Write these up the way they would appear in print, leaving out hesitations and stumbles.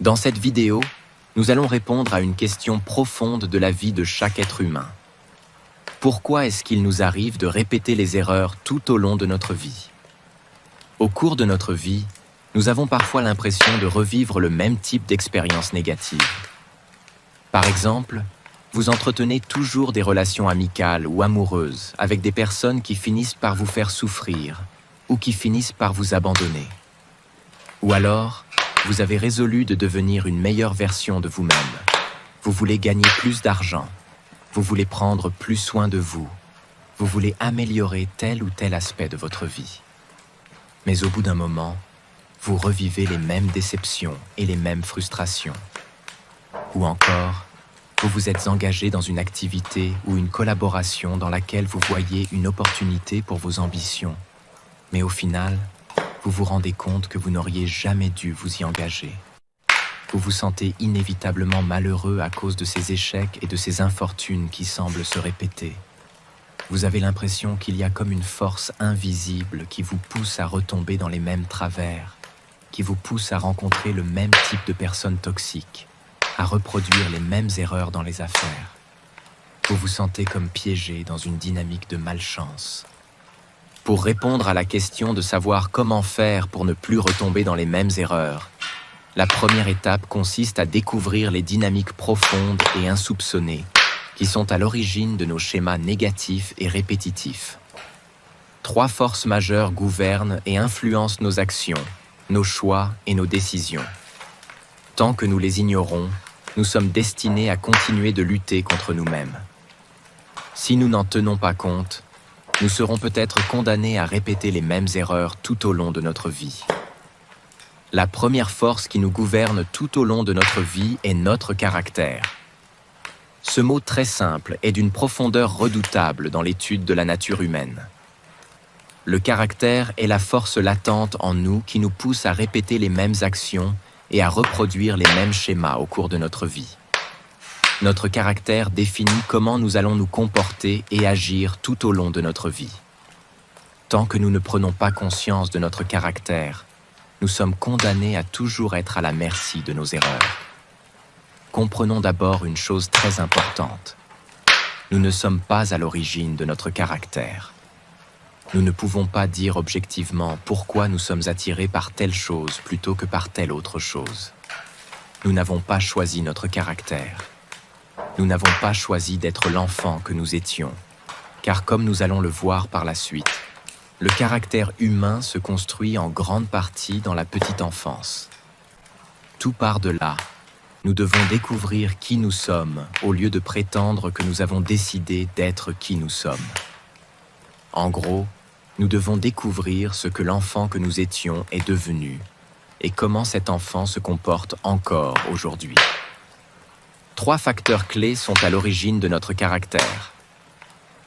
Dans cette vidéo, nous allons répondre à une question profonde de la vie de chaque être humain. Pourquoi est-ce qu'il nous arrive de répéter les erreurs tout au long de notre vie? Au cours de notre vie, nous avons parfois l'impression de revivre le même type d'expérience négative. Par exemple, vous entretenez toujours des relations amicales ou amoureuses avec des personnes qui finissent par vous faire souffrir ou qui finissent par vous abandonner. Ou alors, vous avez résolu de devenir une meilleure version de vous-même. Vous voulez gagner plus d'argent. Vous voulez prendre plus soin de vous. Vous voulez améliorer tel ou tel aspect de votre vie. Mais au bout d'un moment, vous revivez les mêmes déceptions et les mêmes frustrations. Ou encore, vous vous êtes engagé dans une activité ou une collaboration dans laquelle vous voyez une opportunité pour vos ambitions. Mais au final, vous vous rendez compte que vous n'auriez jamais dû vous y engager. Vous vous sentez inévitablement malheureux à cause de ces échecs et de ces infortunes qui semblent se répéter. Vous avez l'impression qu'il y a comme une force invisible qui vous pousse à retomber dans les mêmes travers, qui vous pousse à rencontrer le même type de personnes toxiques, à reproduire les mêmes erreurs dans les affaires. Vous vous sentez comme piégé dans une dynamique de malchance. Pour répondre à la question de savoir comment faire pour ne plus retomber dans les mêmes erreurs, la première étape consiste à découvrir les dynamiques profondes et insoupçonnées qui sont à l'origine de nos schémas négatifs et répétitifs. 3 forces majeures gouvernent et influencent nos actions, nos choix et nos décisions. Tant que nous les ignorons, nous sommes destinés à continuer de lutter contre nous-mêmes. Si nous n'en tenons pas compte, nous serons peut-être condamnés à répéter les mêmes erreurs tout au long de notre vie. La première force qui nous gouverne tout au long de notre vie est notre caractère. Ce mot très simple est d'une profondeur redoutable dans l'étude de la nature humaine. Le caractère est la force latente en nous qui nous pousse à répéter les mêmes actions et à reproduire les mêmes schémas au cours de notre vie. Notre caractère définit comment nous allons nous comporter et agir tout au long de notre vie. Tant que nous ne prenons pas conscience de notre caractère, nous sommes condamnés à toujours être à la merci de nos erreurs. Comprenons d'abord une chose très importante. Nous ne sommes pas à l'origine de notre caractère. Nous ne pouvons pas dire objectivement pourquoi nous sommes attirés par telle chose plutôt que par telle autre chose. Nous n'avons pas choisi notre caractère. Nous n'avons pas choisi d'être l'enfant que nous étions, car comme nous allons le voir par la suite, le caractère humain se construit en grande partie dans la petite enfance. Tout part de là. Nous devons découvrir qui nous sommes au lieu de prétendre que nous avons décidé d'être qui nous sommes. En gros, nous devons découvrir ce que l'enfant que nous étions est devenu et comment cet enfant se comporte encore aujourd'hui. 3 facteurs clés sont à l'origine de notre caractère.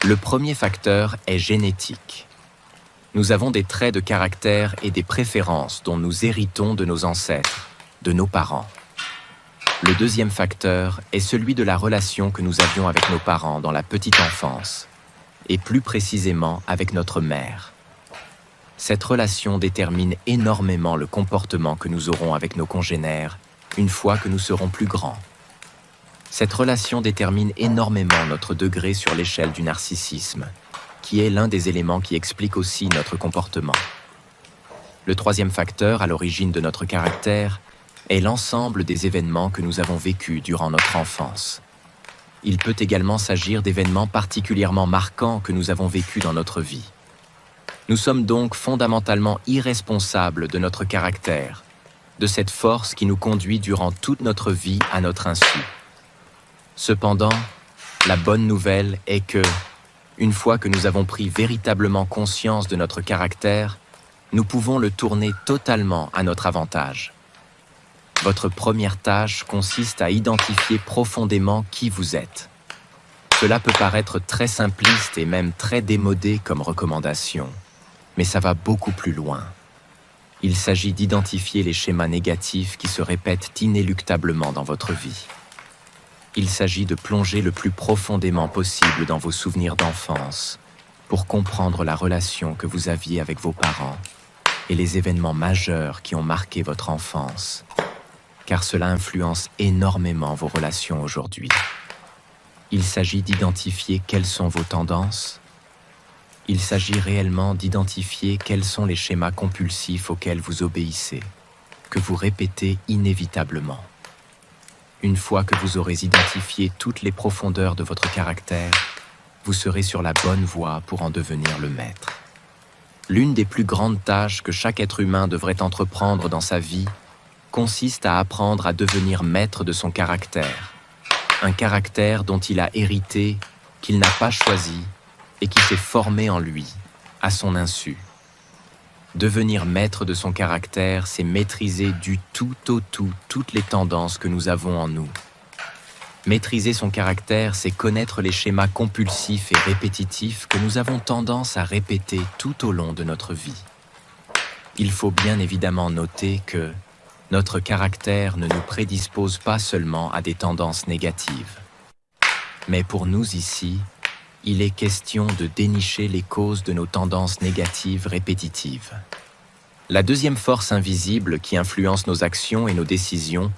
Le premier facteur est génétique. Nous avons des traits de caractère et des préférences dont nous héritons de nos ancêtres, de nos parents. Le deuxième facteur est celui de la relation que nous avions avec nos parents dans la petite enfance, et plus précisément avec notre mère. Cette relation détermine énormément le comportement que nous aurons avec nos congénères une fois que nous serons plus grands. Cette relation détermine énormément notre degré sur l'échelle du narcissisme, qui est l'un des éléments qui explique aussi notre comportement. Le troisième facteur à l'origine de notre caractère est l'ensemble des événements que nous avons vécus durant notre enfance. Il peut également s'agir d'événements particulièrement marquants que nous avons vécus dans notre vie. Nous sommes donc fondamentalement irresponsables de notre caractère, de cette force qui nous conduit durant toute notre vie à notre insu. Cependant, la bonne nouvelle est que, une fois que nous avons pris véritablement conscience de notre caractère, nous pouvons le tourner totalement à notre avantage. Votre première tâche consiste à identifier profondément qui vous êtes. Cela peut paraître très simpliste et même très démodé comme recommandation, mais ça va beaucoup plus loin. Il s'agit d'identifier les schémas négatifs qui se répètent inéluctablement dans votre vie. Il s'agit de plonger le plus profondément possible dans vos souvenirs d'enfance pour comprendre la relation que vous aviez avec vos parents et les événements majeurs qui ont marqué votre enfance. car cela influence énormément vos relations aujourd'hui. Il s'agit d'identifier quelles sont vos tendances. Il s'agit réellement d'identifier quels sont les schémas compulsifs auxquels vous obéissez, que vous répétez inévitablement. Une fois que vous aurez identifié toutes les profondeurs de votre caractère, vous serez sur la bonne voie pour en devenir le maître. L'une des plus grandes tâches que chaque être humain devrait entreprendre dans sa vie consiste à apprendre à devenir maître de son caractère. Un caractère dont il a hérité, qu'il n'a pas choisi et qui s'est formé en lui, à son insu. Devenir maître de son caractère, c'est maîtriser du tout au tout toutes les tendances que nous avons en nous. Maîtriser son caractère, c'est connaître les schémas compulsifs et répétitifs que nous avons tendance à répéter tout au long de notre vie. Il faut bien évidemment noter que notre caractère ne nous prédispose pas seulement à des tendances négatives. Mais pour nous ici, il est question de dénicher les causes de nos tendances négatives répétitives. La deuxième force invisible qui influence nos actions et nos décisions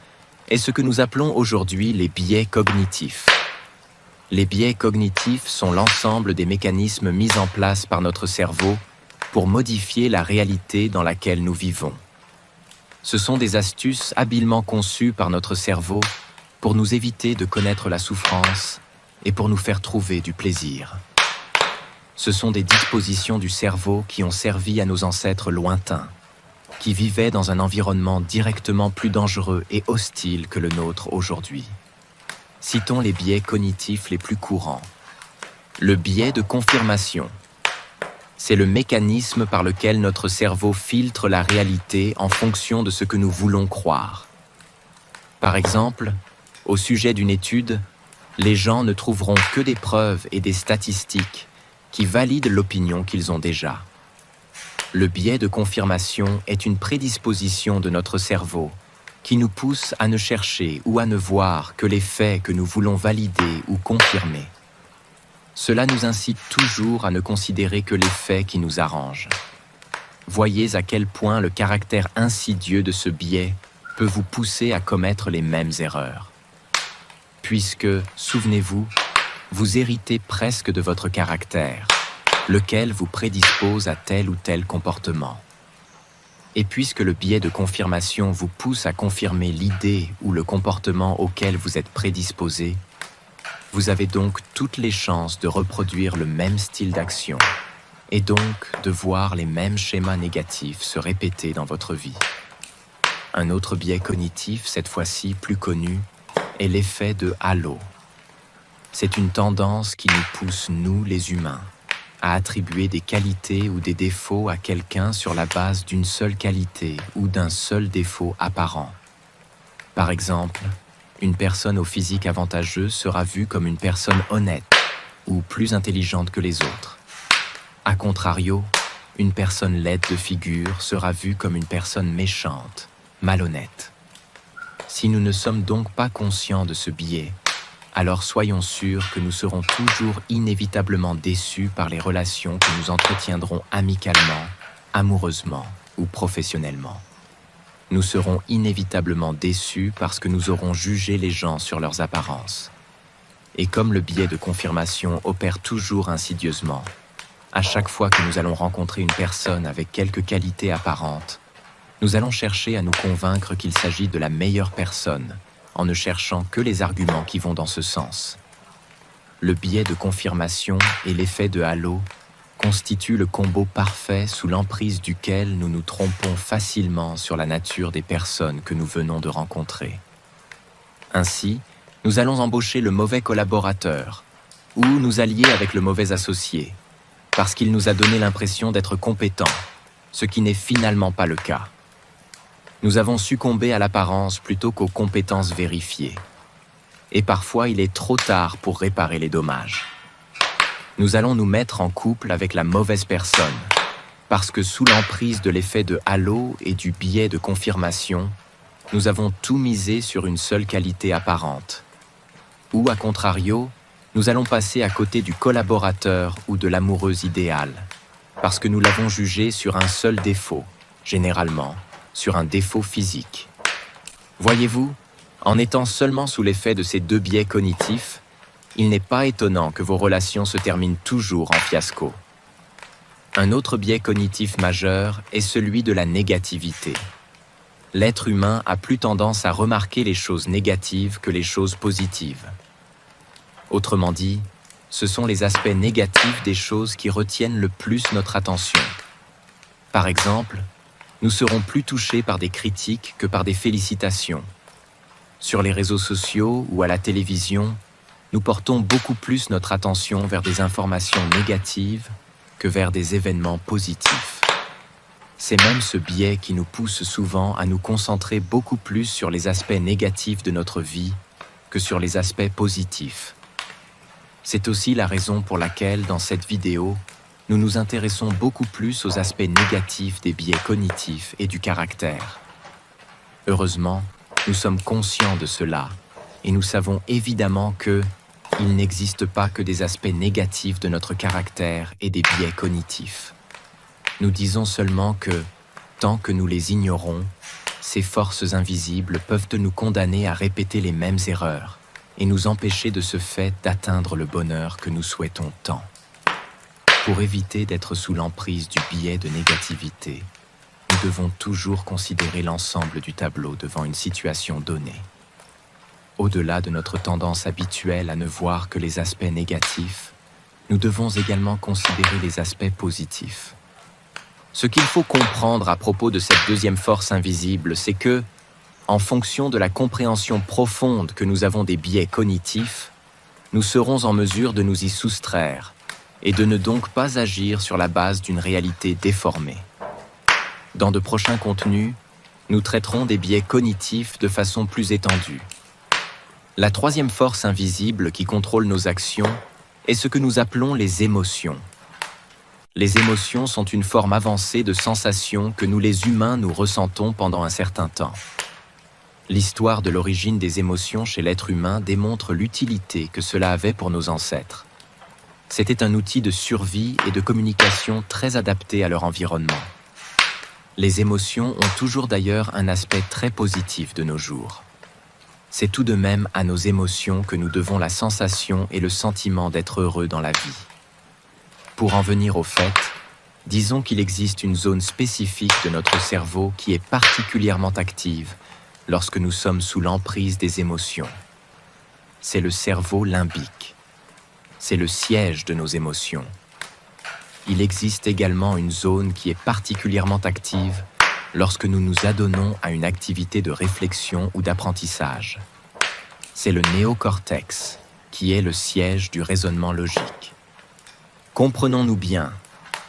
est ce que nous appelons aujourd'hui les biais cognitifs. Les biais cognitifs sont l'ensemble des mécanismes mis en place par notre cerveau pour modifier la réalité dans laquelle nous vivons. Ce sont des astuces habilement conçues par notre cerveau pour nous éviter de connaître la souffrance et pour nous faire trouver du plaisir. Ce sont des dispositions du cerveau qui ont servi à nos ancêtres lointains, qui vivaient dans un environnement directement plus dangereux et hostile que le nôtre aujourd'hui. Citons les biais cognitifs les plus courants. Le biais de confirmation. C'est le mécanisme par lequel notre cerveau filtre la réalité en fonction de ce que nous voulons croire. Par exemple, au sujet d'une étude, les gens ne trouveront que des preuves et des statistiques qui valident l'opinion qu'ils ont déjà. Le biais de confirmation est une prédisposition de notre cerveau qui nous pousse à ne chercher ou à ne voir que les faits que nous voulons valider ou confirmer. Cela nous incite toujours à ne considérer que les faits qui nous arrangent. Voyez à quel point le caractère insidieux de ce biais peut vous pousser à commettre les mêmes erreurs. Puisque, souvenez-vous, vous héritez presque de votre caractère, lequel vous prédispose à tel ou tel comportement. Et puisque le biais de confirmation vous pousse à confirmer l'idée ou le comportement auquel vous êtes prédisposé, vous avez donc toutes les chances de reproduire le même style d'action et donc de voir les mêmes schémas négatifs se répéter dans votre vie. Un autre biais cognitif, cette fois-ci plus connu, est l'effet de halo. C'est une tendance qui nous pousse, nous les humains, à attribuer des qualités ou des défauts à quelqu'un sur la base d'une seule qualité ou d'un seul défaut apparent. Par exemple, une personne au physique avantageux sera vue comme une personne honnête ou plus intelligente que les autres. A contrario, une personne laide de figure sera vue comme une personne méchante, malhonnête. Si nous ne sommes donc pas conscients de ce biais, alors soyons sûrs que nous serons toujours inévitablement déçus par les relations que nous entretiendrons amicalement, amoureusement ou professionnellement. Nous serons inévitablement déçus parce que nous aurons jugé les gens sur leurs apparences. Et comme le biais de confirmation opère toujours insidieusement, à chaque fois que nous allons rencontrer une personne avec quelques qualités apparentes, nous allons chercher à nous convaincre qu'il s'agit de la meilleure personne, en ne cherchant que les arguments qui vont dans ce sens. Le biais de confirmation et l'effet de halo constituent le combo parfait sous l'emprise duquel nous nous trompons facilement sur la nature des personnes que nous venons de rencontrer. Ainsi, nous allons embaucher le mauvais collaborateur ou nous allier avec le mauvais associé, parce qu'il nous a donné l'impression d'être compétent, ce qui n'est finalement pas le cas. Nous avons succombé à l'apparence plutôt qu'aux compétences vérifiées. Et parfois, il est trop tard pour réparer les dommages. Nous allons nous mettre en couple avec la mauvaise personne, parce que sous l'emprise de l'effet de halo et du biais de confirmation, nous avons tout misé sur une seule qualité apparente. Ou, à contrario, nous allons passer à côté du collaborateur ou de l'amoureuse idéale, parce que nous l'avons jugé sur un seul défaut, généralement, sur un défaut physique. Voyez-vous, en étant seulement sous l'effet de ces deux biais cognitifs, il n'est pas étonnant que vos relations se terminent toujours en fiasco. Un autre biais cognitif majeur est celui de la négativité. L'être humain a plus tendance à remarquer les choses négatives que les choses positives. Autrement dit, ce sont les aspects négatifs des choses qui retiennent le plus notre attention. Par exemple, nous serons plus touchés par des critiques que par des félicitations. Sur les réseaux sociaux ou à la télévision, nous portons beaucoup plus notre attention vers des informations négatives que vers des événements positifs. C'est même ce biais qui nous pousse souvent à nous concentrer beaucoup plus sur les aspects négatifs de notre vie que sur les aspects positifs. C'est aussi la raison pour laquelle, dans cette vidéo, nous nous intéressons beaucoup plus aux aspects négatifs des biais cognitifs et du caractère. Heureusement, nous sommes conscients de cela et nous savons évidemment qu'il n'existe pas que des aspects négatifs de notre caractère et des biais cognitifs. Nous disons seulement que, tant que nous les ignorons, ces forces invisibles peuvent nous condamner à répéter les mêmes erreurs et nous empêcher de ce fait d'atteindre le bonheur que nous souhaitons tant. Pour éviter d'être sous l'emprise du biais de négativité, nous devons toujours considérer l'ensemble du tableau devant une situation donnée. Au-delà de notre tendance habituelle à ne voir que les aspects négatifs, nous devons également considérer les aspects positifs. Ce qu'il faut comprendre à propos de cette deuxième force invisible, c'est que, en fonction de la compréhension profonde que nous avons des biais cognitifs, nous serons en mesure de nous y soustraire et de ne donc pas agir sur la base d'une réalité déformée. Dans de prochains contenus, nous traiterons des biais cognitifs de façon plus étendue. La troisième force invisible qui contrôle nos actions est ce que nous appelons les émotions. Les émotions sont une forme avancée de sensations que nous les humains nous ressentons pendant un certain temps. L'histoire de l'origine des émotions chez l'être humain démontre l'utilité que cela avait pour nos ancêtres. C'était un outil de survie et de communication très adapté à leur environnement. Les émotions ont toujours d'ailleurs un aspect très positif de nos jours. C'est tout de même à nos émotions que nous devons la sensation et le sentiment d'être heureux dans la vie. Pour en venir au fait, disons qu'il existe une zone spécifique de notre cerveau qui est particulièrement active lorsque nous sommes sous l'emprise des émotions. C'est le cerveau limbique. C'est le siège de nos émotions. Il existe également une zone qui est particulièrement active lorsque nous nous adonnons à une activité de réflexion ou d'apprentissage. C'est le néocortex, qui est le siège du raisonnement logique. Comprenons-nous bien,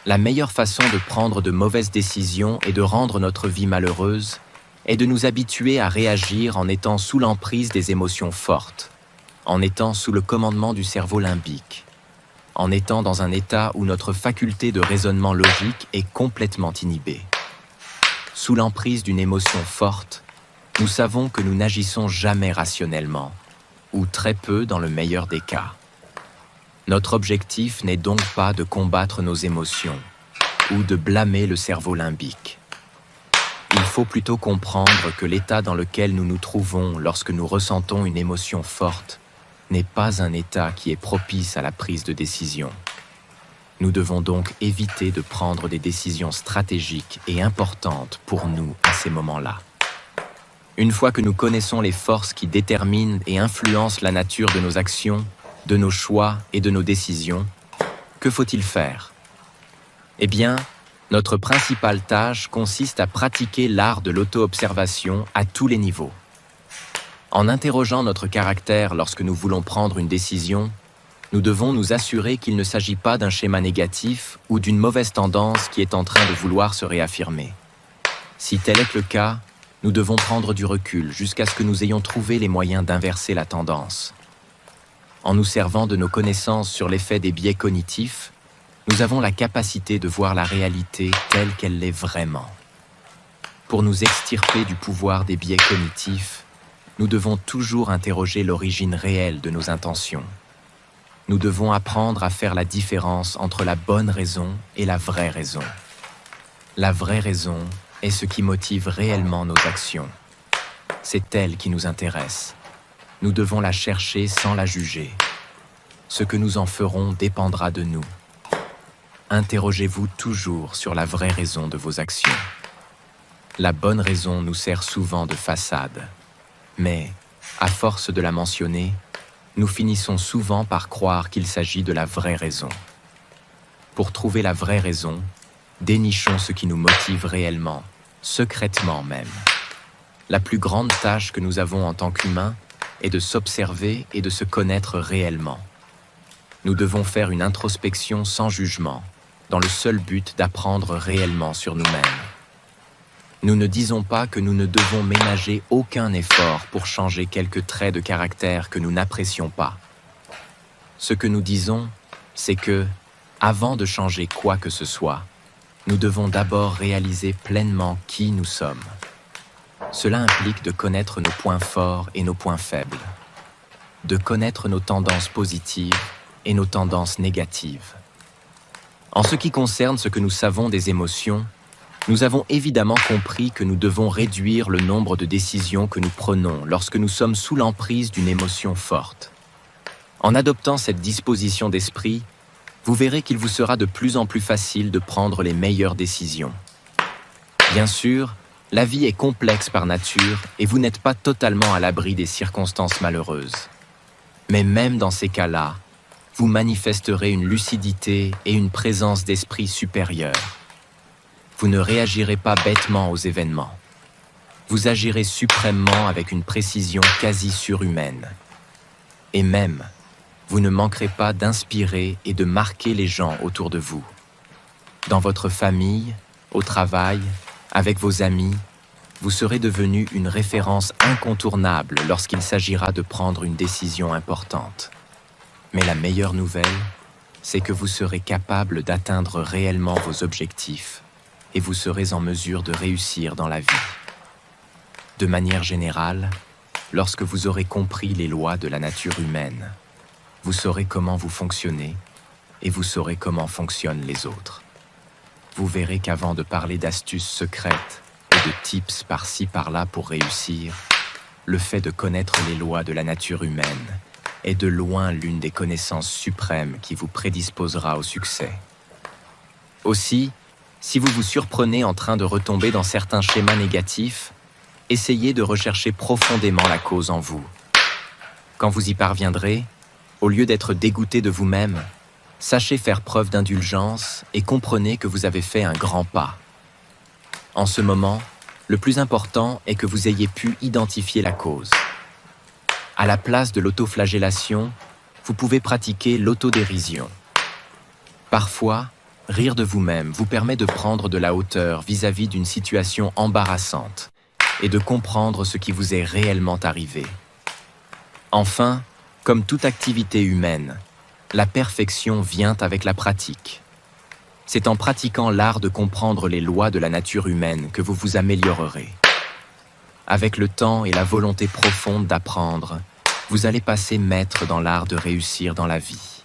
la meilleure façon de prendre de mauvaises décisions et de rendre notre vie malheureuse est de nous habituer à réagir en étant sous l'emprise des émotions fortes, en étant sous le commandement du cerveau limbique, en étant dans un état où notre faculté de raisonnement logique est complètement inhibée. Sous l'emprise d'une émotion forte, nous savons que nous n'agissons jamais rationnellement, ou très peu dans le meilleur des cas. Notre objectif n'est donc pas de combattre nos émotions, ou de blâmer le cerveau limbique. Il faut plutôt comprendre que l'état dans lequel nous nous trouvons lorsque nous ressentons une émotion forte n'est pas un état qui est propice à la prise de décision. Nous devons donc éviter de prendre des décisions stratégiques et importantes pour nous à ces moments-là. Une fois que nous connaissons les forces qui déterminent et influencent la nature de nos actions, de nos choix et de nos décisions, que faut-il faire? Eh bien, notre principale tâche consiste à pratiquer l'art de l'auto-observation à tous les niveaux. En interrogeant notre caractère lorsque nous voulons prendre une décision, nous devons nous assurer qu'il ne s'agit pas d'un schéma négatif ou d'une mauvaise tendance qui est en train de vouloir se réaffirmer. Si tel est le cas, nous devons prendre du recul jusqu'à ce que nous ayons trouvé les moyens d'inverser la tendance. En nous servant de nos connaissances sur l'effet des biais cognitifs, nous avons la capacité de voir la réalité telle qu'elle l'est vraiment. Pour nous extirper du pouvoir des biais cognitifs, nous devons toujours interroger l'origine réelle de nos intentions. Nous devons apprendre à faire la différence entre la bonne raison et la vraie raison. La vraie raison est ce qui motive réellement nos actions. C'est elle qui nous intéresse. Nous devons la chercher sans la juger. Ce que nous en ferons dépendra de nous. Interrogez-vous toujours sur la vraie raison de vos actions. La bonne raison nous sert souvent de façade, mais, à force de la mentionner, nous finissons souvent par croire qu'il s'agit de la vraie raison. Pour trouver la vraie raison, dénichons ce qui nous motive réellement, secrètement même. La plus grande tâche que nous avons en tant qu'humains est de s'observer et de se connaître réellement. Nous devons faire une introspection sans jugement, dans le seul but d'apprendre réellement sur nous-mêmes. Nous ne disons pas que nous ne devons ménager aucun effort pour changer quelques traits de caractère que nous n'apprécions pas. Ce que nous disons, c'est que, avant de changer quoi que ce soit, nous devons d'abord réaliser pleinement qui nous sommes. Cela implique de connaître nos points forts et nos points faibles, de connaître nos tendances positives et nos tendances négatives. En ce qui concerne ce que nous savons des émotions, nous avons évidemment compris que nous devons réduire le nombre de décisions que nous prenons lorsque nous sommes sous l'emprise d'une émotion forte. En adoptant cette disposition d'esprit, vous verrez qu'il vous sera de plus en plus facile de prendre les meilleures décisions. Bien sûr, la vie est complexe par nature et vous n'êtes pas totalement à l'abri des circonstances malheureuses. Mais même dans ces cas-là, vous manifesterez une lucidité et une présence d'esprit supérieure. Vous ne réagirez pas bêtement aux événements. Vous agirez suprêmement avec une précision quasi surhumaine. Et même, vous ne manquerez pas d'inspirer et de marquer les gens autour de vous. Dans votre famille, au travail, avec vos amis, vous serez devenu une référence incontournable lorsqu'il s'agira de prendre une décision importante. Mais la meilleure nouvelle, c'est que vous serez capable d'atteindre réellement vos objectifs et vous serez en mesure de réussir dans la vie. De manière générale, lorsque vous aurez compris les lois de la nature humaine, vous saurez comment vous fonctionnez et vous saurez comment fonctionnent les autres. Vous verrez qu'avant de parler d'astuces secrètes et de tips par-ci par-là pour réussir, le fait de connaître les lois de la nature humaine est de loin l'une des connaissances suprêmes qui vous prédisposera au succès. Aussi, si vous vous surprenez en train de retomber dans certains schémas négatifs, essayez de rechercher profondément la cause en vous. Quand vous y parviendrez, au lieu d'être dégoûté de vous-même, sachez faire preuve d'indulgence et comprenez que vous avez fait un grand pas. En ce moment, le plus important est que vous ayez pu identifier la cause. À la place de l'autoflagellation, vous pouvez pratiquer l'autodérision. Parfois, rire de vous-même vous permet de prendre de la hauteur vis-à-vis d'une situation embarrassante et de comprendre ce qui vous est réellement arrivé. Enfin, comme toute activité humaine, la perfection vient avec la pratique. C'est en pratiquant l'art de comprendre les lois de la nature humaine que vous vous améliorerez. Avec le temps et la volonté profonde d'apprendre, vous allez passer maître dans l'art de réussir dans la vie.